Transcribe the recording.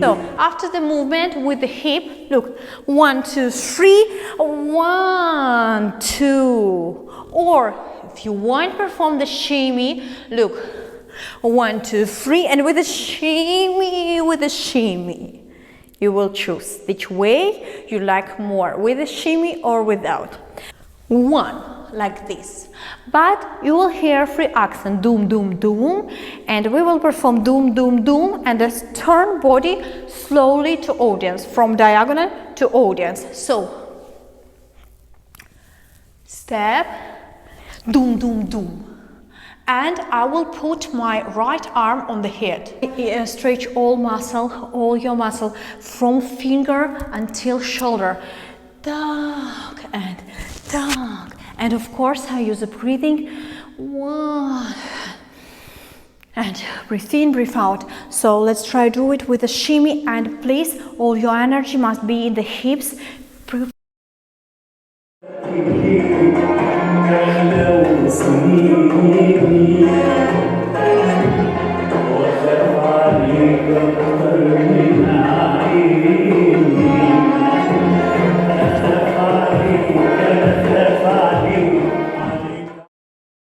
So after the movement with the hip, look, 1, 2, 3, 1, 2, or if you want to perform the shimmy, look, 1, 2, 3, and with a shimmy, you will choose which way you like more, with a shimmy or without. 1, like this, but you will hear 3 accents, doom, doom, doom, and we will perform doom, doom, doom, and just turn body slowly to audience, from diagonal to audience. So, step, doom, doom, doom. And I will put my right arm on the head. Stretch all your muscle, from finger until shoulder. Down and down. And of course, I use a breathing. 1. And breathe in, breathe out. So let's try to do it with a shimmy, and please, all your energy must be in the hips.